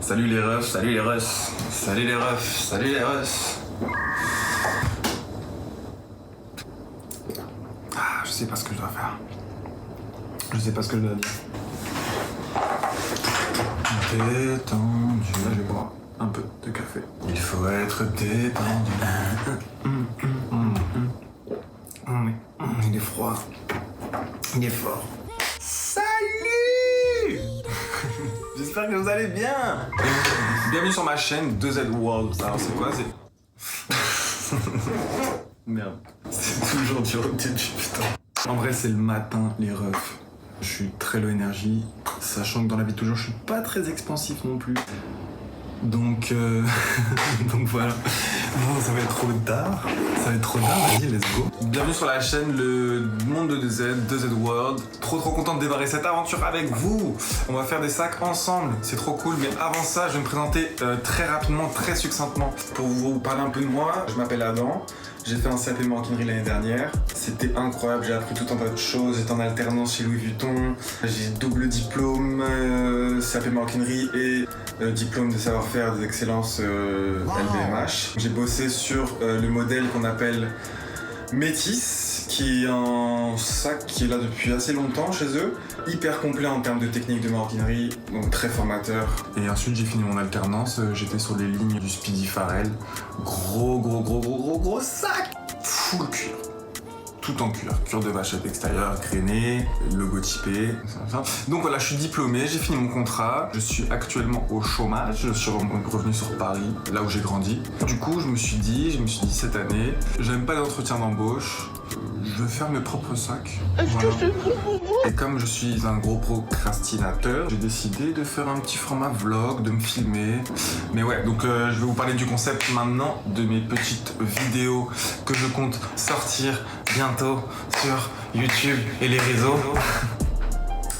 Salut les refs, salut les refs, salut les refs, salut les refs. Ah, je sais pas ce que je dois faire. Je sais pas ce que je dois dire. Détendu. Là, je vais boire un peu de café. Il faut être détendu. Il est froid. Il est fort. Salut. J'espère que vous allez bien. Bienvenue sur ma chaîne 2Z World. Alors c'est quoi? C'est... Merde. C'est toujours du début, putain. En vrai, c'est le matin, les refs. Je suis très low énergie, sachant que dans la vie de toujours, je suis pas très expansif non plus. Donc voilà. Non, ça va être trop tard. Ça va être trop tard, vas-y, let's go. Bienvenue sur la chaîne Le Monde de 2Z World. Trop content de démarrer cette aventure avec vous. On va faire des sacs ensemble, c'est trop cool. Mais avant ça, je vais me présenter très rapidement, très succinctement. Pour vous parler un peu de moi, je m'appelle Adam. J'ai fait un CAP maroquinerie l'année dernière. C'était incroyable, j'ai appris tout un tas de choses. J'étais en alternance chez Louis Vuitton. J'ai double diplôme CAP maroquinerie et diplôme de savoir-faire des excellences LVMH. J'ai bossé sur le modèle qu'on appelle Métis, qui est un sac qui est là depuis assez longtemps chez eux. Hyper complet en termes de technique de maroquinerie, donc très formateur. Et ensuite j'ai fini mon alternance, j'étais sur les lignes du Speedy Farrell. Gros sac, full cuir. Tout en cuir de vachette extérieure, grainé, logotypé. Donc voilà, je suis diplômé, j'ai fini mon contrat. Je suis actuellement au chômage, je suis revenu sur Paris, là où j'ai grandi. Du coup, je me suis dit cette année, j'aime pas d'entretien d'embauche, je veux faire mes propres sacs. Voilà. Et comme je suis un gros procrastinateur, j'ai décidé de faire un petit format vlog, de me filmer. Mais ouais, donc je vais vous parler du concept maintenant, de mes petites vidéos que je compte sortir bientôt sur YouTube et les réseaux.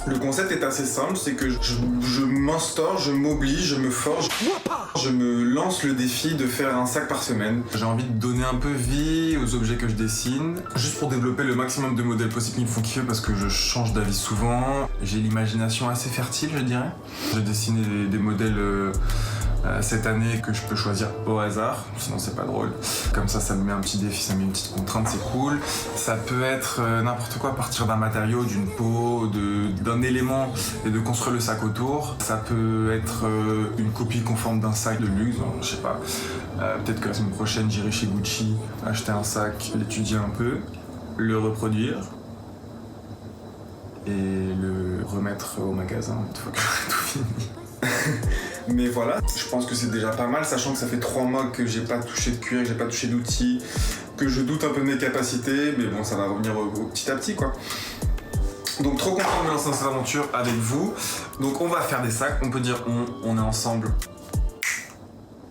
Le concept est assez simple, c'est que je m'instaure, je m'oblige, je me forge, je me lance le défi de faire un sac par semaine. J'ai envie de donner un peu vie aux objets que je dessine, juste pour développer le maximum de modèles possibles qui me font kiffer parce que je change d'avis souvent. J'ai l'imagination assez fertile, je dirais. J'ai dessiné des modèles cette année que je peux choisir au hasard, sinon c'est pas drôle. Comme ça me met un petit défi, ça me met une petite contrainte, c'est cool. Ça peut être n'importe quoi à partir d'un matériau, d'une peau, d'un élément et de construire le sac autour. Ça peut être une copie conforme d'un sac de luxe, je sais pas. Peut-être que la semaine prochaine j'irai chez Gucci acheter un sac, l'étudier un peu, le reproduire et le remettre au magasin une fois que j'aurai tout fini. Mais voilà, je pense que c'est déjà pas mal, sachant que ça fait 3 mois que j'ai pas touché de cuir, que j'ai pas touché d'outils, que je doute un peu de mes capacités, mais bon, ça va revenir petit à petit, quoi. Donc trop content de me lancer dans cette aventure avec vous. Donc on va faire des sacs, on peut dire on est ensemble.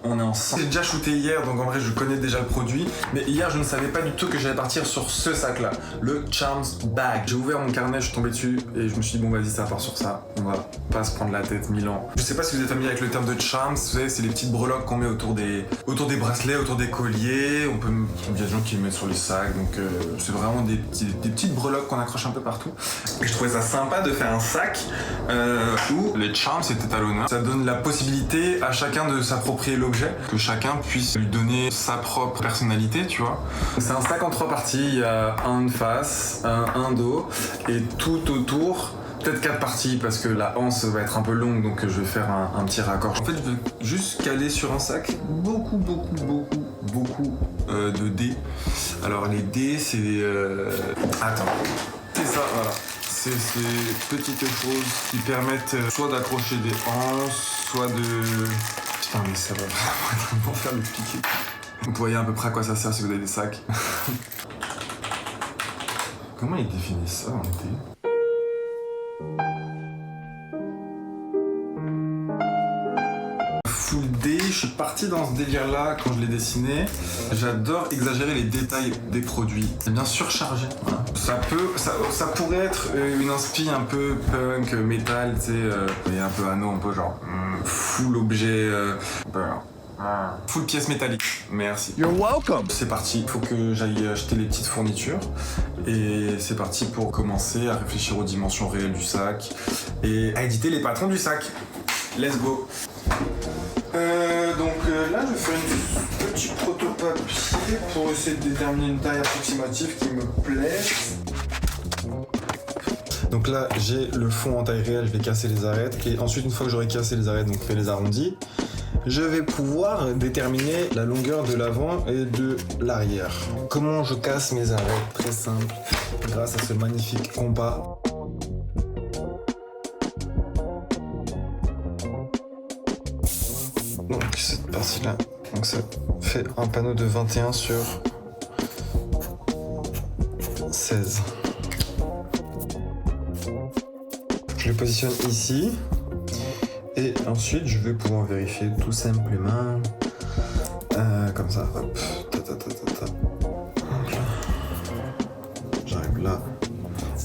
On est ensemble. J'ai déjà shooté hier, donc en vrai je connais déjà le produit. Mais hier je ne savais pas du tout que j'allais partir sur ce sac là, le Charms Bag. J'ai ouvert mon carnet, je suis tombé dessus et je me suis dit bon vas-y ça part sur ça. On va pas se prendre la tête 1000 ans. Je sais pas si vous êtes familier avec le terme de charms, vous savez c'est les petites breloques qu'on met autour des bracelets, autour des colliers. Il y a des gens qui les mettent sur les sacs, donc c'est vraiment des petites breloques qu'on accroche un peu partout. Et je trouvais ça sympa de faire un sac où les charms étaient à l'honneur. Ça donne la possibilité à chacun de s'approprier l'objet, que chacun puisse lui donner sa propre personnalité, tu vois. C'est un sac en 3 parties, il y a un face, un dos, et tout autour, peut-être 4 parties, parce que la anse va être un peu longue, donc je vais faire un petit raccord. En fait, je veux juste caler sur un sac beaucoup de dés. Alors les dés, c'est... Attends, c'est ça, voilà. C'est ces petites choses qui permettent soit d'accrocher des anses, soit de... Putain mais ça va vraiment faire l'expliquer. Vous voyez à peu près à quoi ça sert si vous avez des sacs. Comment ils définissent ça en été? Full D, je suis parti dans ce délire là quand je l'ai dessiné. J'adore exagérer les détails des produits. C'est bien surchargé. Voilà. Ça pourrait être une inspi un peu punk, métal, tu sais, et un peu anneau, un peu genre full objet, full pièce métallique. Merci. You're welcome. C'est parti, il faut que j'aille acheter les petites fournitures. Et c'est parti pour commencer à réfléchir aux dimensions réelles du sac et à éditer les patrons du sac. Let's go. faire un petit proto-papier pour essayer de déterminer une taille approximative qui me plaise. Donc là, j'ai le fond en taille réelle, je vais casser les arêtes. Et ensuite, une fois que j'aurai cassé les arêtes, donc fait les arrondis, je vais pouvoir déterminer la longueur de l'avant et de l'arrière. Comment je casse mes arêtes? Très simple, grâce à ce magnifique compas. Donc cette partie-là, donc ça fait un panneau de 21 sur 16. Je le positionne ici. Et ensuite, je vais pouvoir vérifier tout simplement comme ça. Hop. J'arrive là.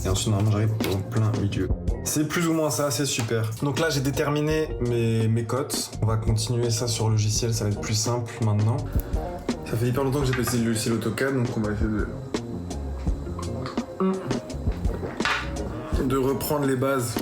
Et ensuite, normalement, j'arrive en plein milieu. C'est plus ou moins ça, c'est super. Donc là, j'ai déterminé mes cotes. On va continuer ça sur le logiciel, ça va être plus simple maintenant. Ça fait hyper longtemps que j'ai passé le logiciel AutoCAD, donc on va essayer de reprendre les bases.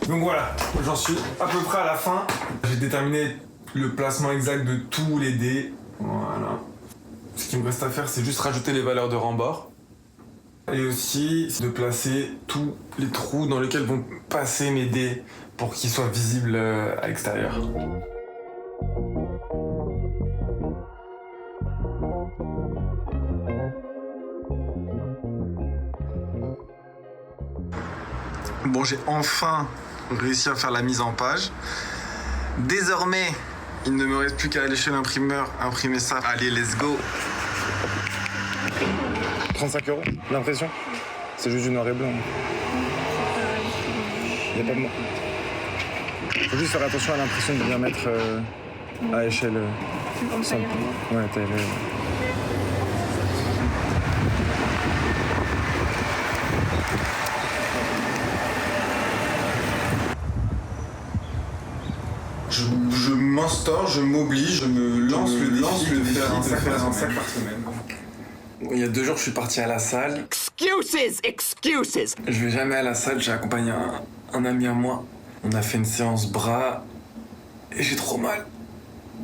Donc voilà, j'en suis à peu près à la fin. J'ai déterminé le placement exact de tous les dés. Voilà. Ce qui me reste à faire, c'est juste rajouter les valeurs de rembord. Et aussi de placer tous les trous dans lesquels vont passer mes dés pour qu'ils soient visibles à l'extérieur. Bon, j'ai enfin réussi à faire la mise en page. Désormais, il ne me reste plus qu'à aller chez l'imprimeur, imprimer ça. Allez, let's go. 35 € l'impression. C'est juste du noir et blanc. Il n'y a pas de mots. Faut juste faire attention à l'impression de bien mettre à échelle. Sans... Ouais, taille réelle. Je m'instaure, je m'oblige, je me lance le défi de faire un sac par semaine. Il y a 2 jours, je suis parti à la salle. Excuses. Je vais jamais à la salle, j'ai accompagné un ami à moi. On a fait une séance bras et j'ai trop mal.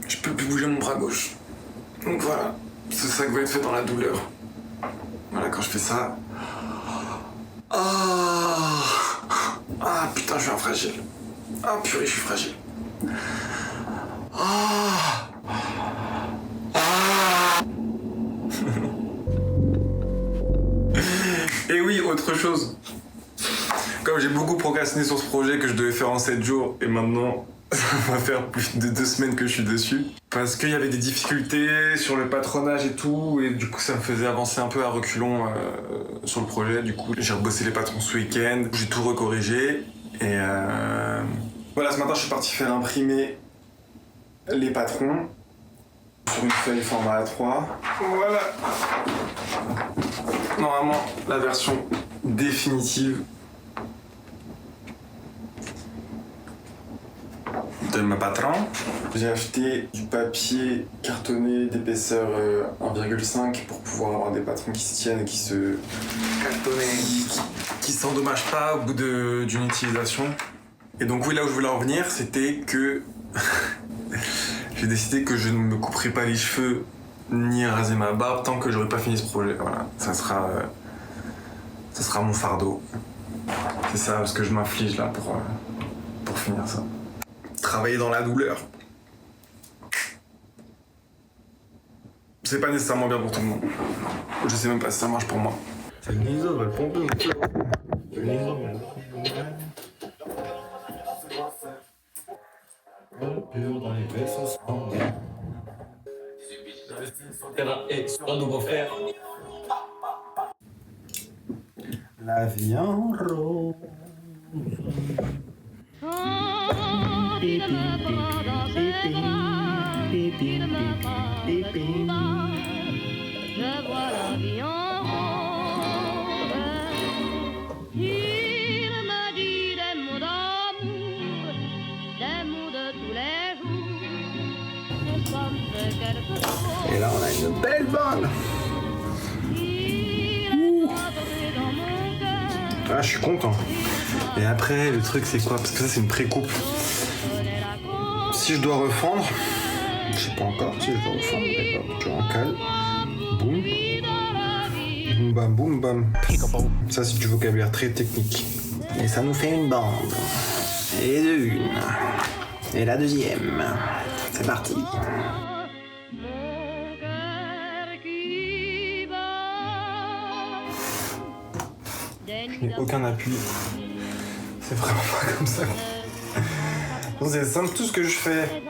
Je peux plus bouger mon bras gauche. Donc voilà, ce sac va être fait dans la douleur. Voilà, quand je fais ça... Ah putain, je suis un fragile. Ah purée, je suis fragile. Et oui, autre chose. Comme j'ai beaucoup procrastiné sur ce projet que je devais faire en 7 jours, et maintenant, ça va faire plus de 2 semaines que je suis dessus. Parce qu'il y avait des difficultés sur le patronage et tout, et du coup ça me faisait avancer un peu à reculons sur le projet. Du coup, j'ai rebossé les patrons ce week-end, j'ai tout recorrigé, et voilà, ce matin je suis parti faire imprimer les patrons sur une feuille format A3. Voilà. Normalement, la version définitive de ma patron. J'ai acheté du papier cartonné d'épaisseur 1,5 pour pouvoir avoir des patrons qui se tiennent et qui se qui s'endommagent pas au bout d'une utilisation. Et donc oui, là où je voulais en venir, c'était que j'ai décidé que je ne me couperai pas les cheveux ni raser ma barbe tant que j'aurai pas fini ce projet. Voilà, ça sera mon fardeau. C'est ça ce que je m'inflige là pour finir ça. Travailler dans la douleur. C'est pas nécessairement bien pour tout le monde. Je sais même pas si ça marche pour moi. C'est le Niso, va le pomper. Le Niso, pur dans les vaisseaux sanguins. Sur le terrain et sur un nouveau fer. La vie en rose. Je vois la vie en rose. Il me dit des mots d'amour, des mots de tous les jours. Et là, on a une belle bande. Ah, je suis content. Et après, le truc, c'est quoi? Parce que ça, c'est une pré-coupe. Si je dois refendre, je sais pas encore si je dois refendre. D'accord, tu encales. Boum. Boum bam, boum bam. Ça, c'est du vocabulaire très technique. Et ça nous fait une bande. Et de une. Et la deuxième. C'est parti. Je n'ai aucun appui. C'est vraiment pas comme ça. Donc c'est simple, tout ce que je fais.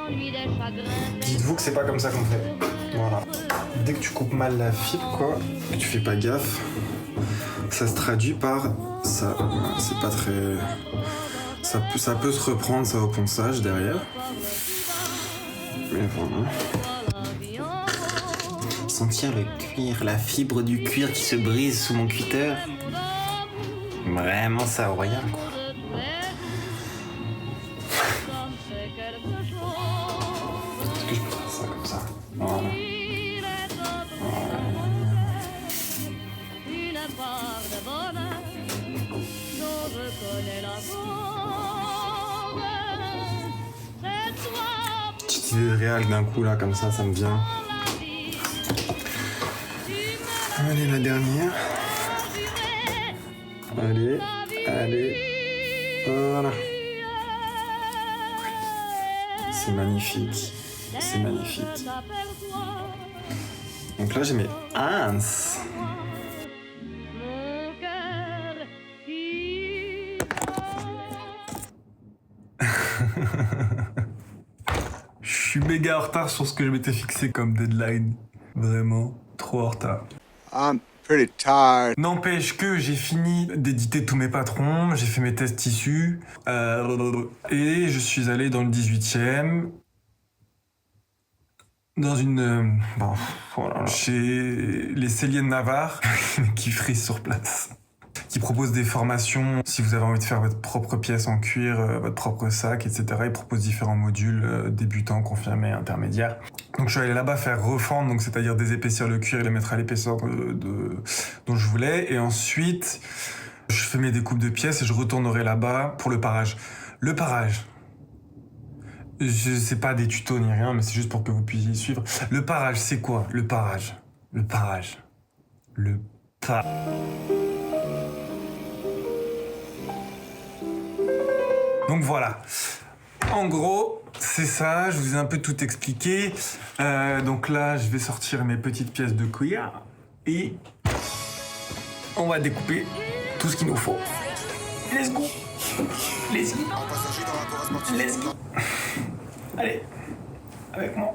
Dites-vous que c'est pas comme ça qu'on fait. Voilà. Dès que tu coupes mal la fibre, quoi, que tu fais pas gaffe, ça se traduit par ça. C'est pas très. Ça peut se reprendre ça au ponçage derrière. Mais voilà. Sentir le cuir, la fibre du cuir qui se brise sous mon cutter. Vraiment ça royal quoi. Est-ce que je peux faire ça comme ça? Voilà. Petite idée de réal d'un coup là comme ça me vient. Allez la dernière. Allez, voilà. C'est magnifique, c'est magnifique. Donc là j'ai mes Hans. Je suis méga en retard sur ce que je m'étais fixé comme deadline. Vraiment, trop en retard. I'm pretty tired. N'empêche que j'ai fini d'éditer tous mes patrons, j'ai fait mes tests tissus, et je suis allé dans le 18e, dans une... bon, voilà, chez les Céliennes Navarre, qui frisent sur place, qui proposent des formations, si vous avez envie de faire votre propre pièce en cuir, votre propre sac, etc. Ils proposent différents modules, débutants, confirmés, intermédiaires. Donc je suis allé là-bas faire refendre, donc c'est-à-dire désépaissir le cuir et le mettre à l'épaisseur dont je voulais. Et ensuite, je fais mes découpes de pièces et je retournerai là-bas pour le parage. Le parage, c'est pas des tutos ni rien, mais c'est juste pour que vous puissiez suivre. Le parage, c'est quoi? Le parage. Donc voilà. En gros, c'est ça, je vous ai un peu tout expliqué. Donc là, je vais sortir mes petites pièces de cuir et on va découper tout ce qu'il nous faut. Let's go. Allez, avec moi.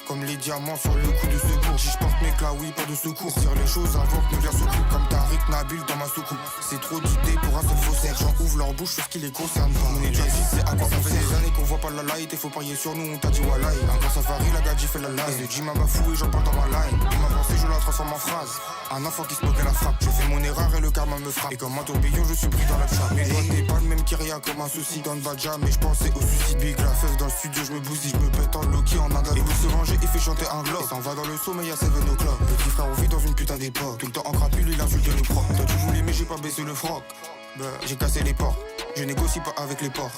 Comme les diamants sur le coup de secours. Si je porte mes clas, oui, pas de secours. Tire les choses avant que ne vienne secours. Comme Tariq Nabil dans ma soucoupe. C'est trop d'idées pour un seul faussaire. J'en ouvre leur bouche, ce qui les concerne pas. On est déjà fixé à quoi ça fait des années qu'on voit pas la light. Et faut parier sur nous, on t'a dit wallahi. Un grand safari, la gadji fait la live. Le gym m'a bafoué, j'en parle dans ma line. Il m'a pensé, je la transforme en phrase. Un enfant qui se moque à la frappe. J'ai fait mon erreur et le karma me frappe. Et comme un tourbillon, je suis pris dans la chape. Mes doigts n'est pas le même qu'Iria comme un souci dans le badja. Mais je pensais au suicide. Big la fève dans le studio, je me bousille, je me pète en Loki en Inde. Et pour se venger, il fait chanter un globe. Et s'en va dans le sommeil à 7 o'clock. Petit frère, on vit dans une putain d'époque. Tout le temps en crapule, il insulte le proc. Toi tu voulais, mais j'ai pas baissé le froc. J'ai cassé les portes. Je négocie pas avec les porcs.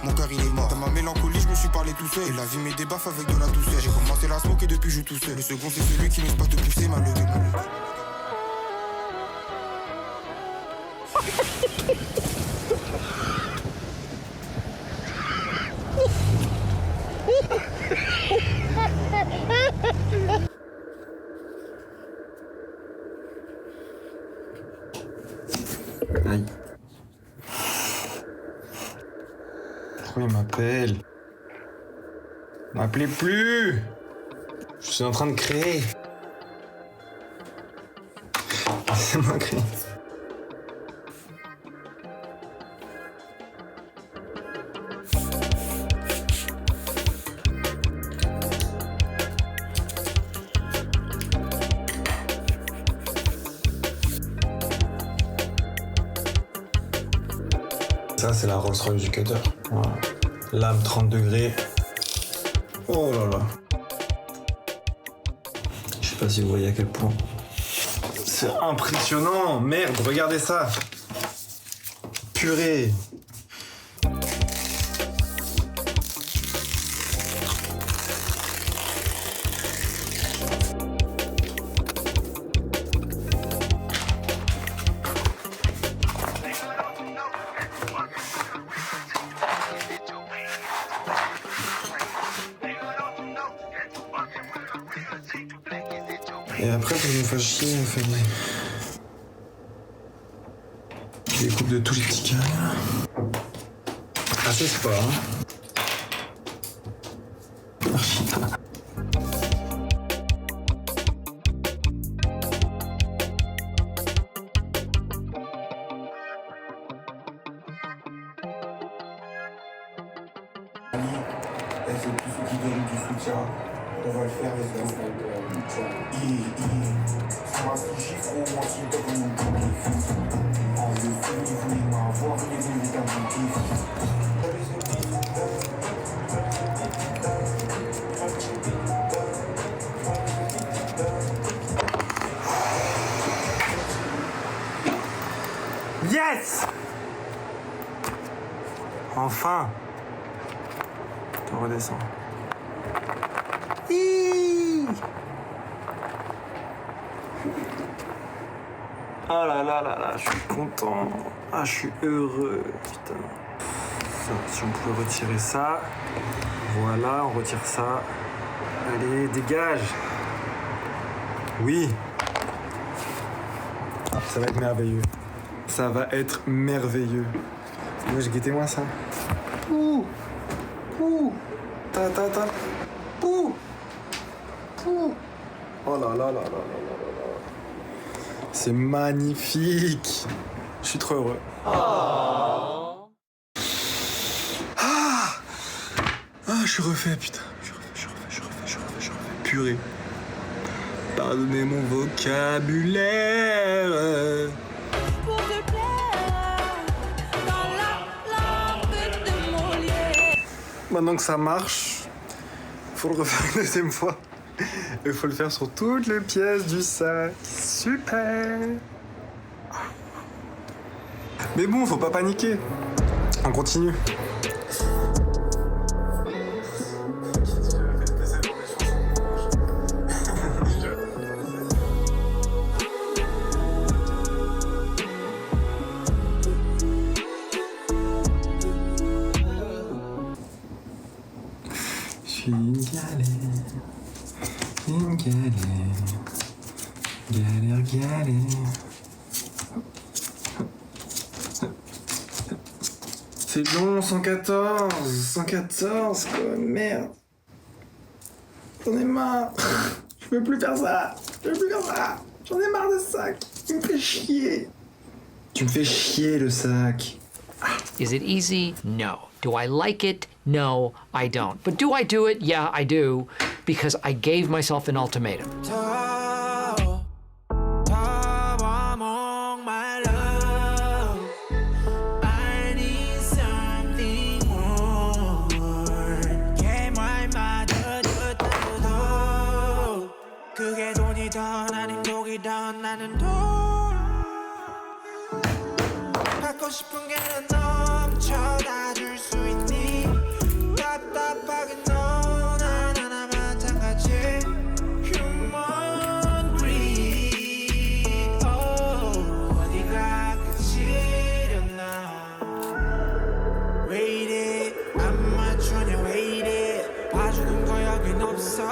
Mon cœur il est mort. Dans ma mélancolie, je me suis parlé tout seul. Et la vie met des baffes avec de la douceur. J'ai commencé la smoke et depuis je tout seul. Le second, c'est celui qui n'ose pas te pousser, malheureux. Aïe. Pourquoi il m'appelle? M'appelez plus! Je suis en train de créer. C'est moi créer. Ça, c'est la Rolls Royce du cutter. Voilà. Lame 30 degrés. Oh là là. Je sais pas si vous voyez à quel point. C'est impressionnant. Merde, regardez ça. Purée. Et après, pour que je me fasse chier, on fait des coupes de tous les petits câbles. Ah, ça, c'est pas grave. Ah, putain. Elle c'est tous ceux qui donnent du soutien. On va le faire les gars. Ça m'a fait chiffre au moins si t'as comme mon kiff. En le feu, il voulait m'avoir les deux états mon kiff. Yes! Enfin! On redescend. Hiiii. Ah là là là là, je suis content. Ah, je suis heureux, putain. Ça, si on pouvait retirer ça. Voilà, on retire ça. Allez, dégage. Oui. Ça va être merveilleux. Ça va être merveilleux. Moi, j'ai guetté moi ça. Ouh. Ouh. Ta ta ta. Ouh. Ouh. Oh là là là là là là là. C'est magnifique. Je suis trop heureux. Ah, je suis refait, putain. Je refais. Purée. Pardonnez mon vocabulaire. Pour te plaire, dans la langue de Molière. Maintenant que ça marche, faut le refaire une deuxième fois. Il faut le faire sur toutes les pièces du sac. Super. Mais bon, faut pas paniquer. On continue. Je suis une galère. Une galère. C'est long, 114 quoi, merde. J'en ai marre. Je peux plus faire ça. J'en ai marre de ce sac. Il me fait chier. Tu me fais chier le sac. Is it easy? No. Do I like it? No, I don't. But do I do it? Yeah, I do, because I gave myself an ultimatum. 그게 돈이던 아닌 독이던 나는 돈 갖고 싶은 게 넌 넘쳐다 줄 수 있니 답답하게 넌 하나나 마찬가지 Human greed 어디가 끝이려나 Wait it 안 맞추냐 wait it 봐주는 거 여긴 없어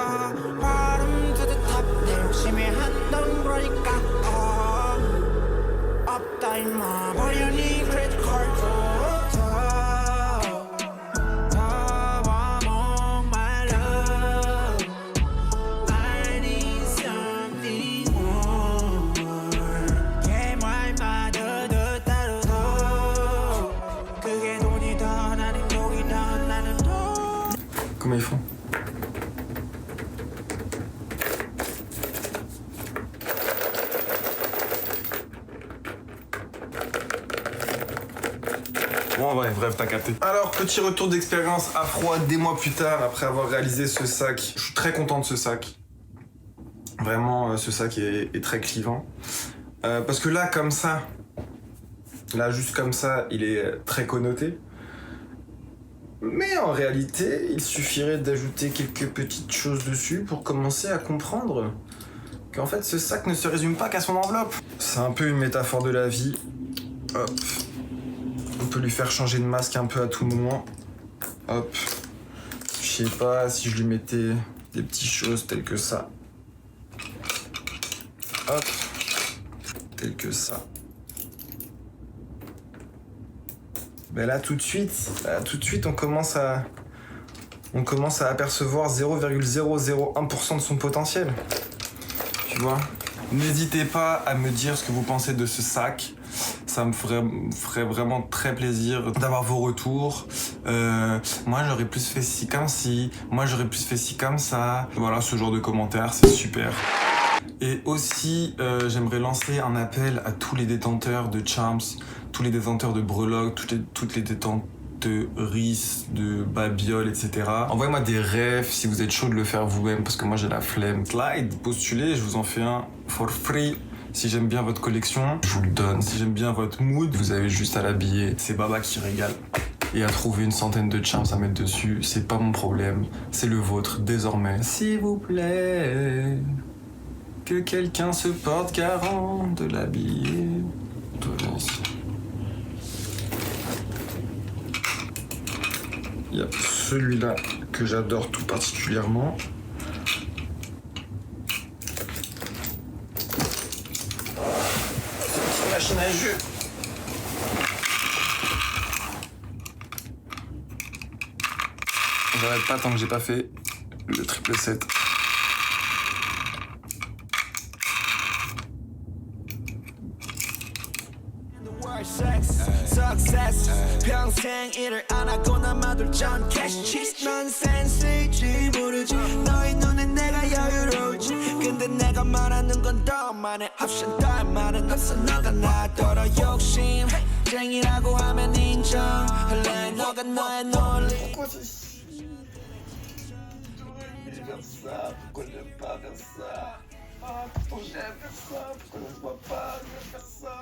Bottom to the top 내 욕심이 한덤 그러니까 없다 임마 버려니 크레딧 카드부터 I want my love I need something more 개말 마저도 따로도 그게 돈이던 아닌 독이던 나는 돈 Comment ils font? Bon, en vrai, bref, t'as capté. Alors, petit retour d'expérience à froid des mois plus tard, après avoir réalisé ce sac. Je suis très content de ce sac. Vraiment, ce sac est très clivant. Parce que là, comme ça, là, juste comme ça, il est très connoté. Mais en réalité, il suffirait d'ajouter quelques petites choses dessus pour commencer à comprendre qu'en fait, ce sac ne se résume pas qu'à son enveloppe. C'est un peu une métaphore de la vie. Hop. On peut lui faire changer de masque un peu à tout moment. Hop. Je sais pas si je lui mettais des petites choses telles que ça. Hop. Telles que ça. Ben là tout de suite, on commence à apercevoir 0,001% de son potentiel. Tu vois? N'hésitez pas à me dire ce que vous pensez de ce sac. Ça me ferait vraiment très plaisir d'avoir vos retours. Moi j'aurais plus fait ci comme ci. Moi j'aurais plus fait ci comme ça. Voilà, ce genre de commentaires, c'est super. Et aussi, j'aimerais lancer un appel à tous les détenteurs de Charms, tous les détenteurs de breloques, toutes les détenteuristes de babioles, etc. Envoyez-moi des rêves si vous êtes chaud de le faire vous-même, parce que moi j'ai la flemme. Slide, postulez, je vous en fais un for free. Si j'aime bien votre collection, je vous le donne. Si j'aime bien votre mood, vous avez juste à l'habiller. C'est Baba qui régale. Et à trouver une centaine de charms à mettre dessus, c'est pas mon problème, c'est le vôtre désormais. S'il vous plaît, que quelqu'un se porte garant de l'habiller. Toi, viens ici. Il y a celui-là que j'adore tout particulièrement. C'est une machine à jus. J'arrête pas tant que j'ai pas fait le triple 7. Success 평생 일을 안 하고 남아둘 전 캐시 넌센스일지 모르지 너의 눈엔 내가 여유로울지 근데 내가 말하는 건 더 많아 옵션 더 많은 없어 너가 나더러 욕심쟁이라고 하면 인정할래 너가 너의 논리 Pourquoi j'aime pas faire ça? Pourquoi j'aime faire ça? Pourquoi je vois pas faire ça?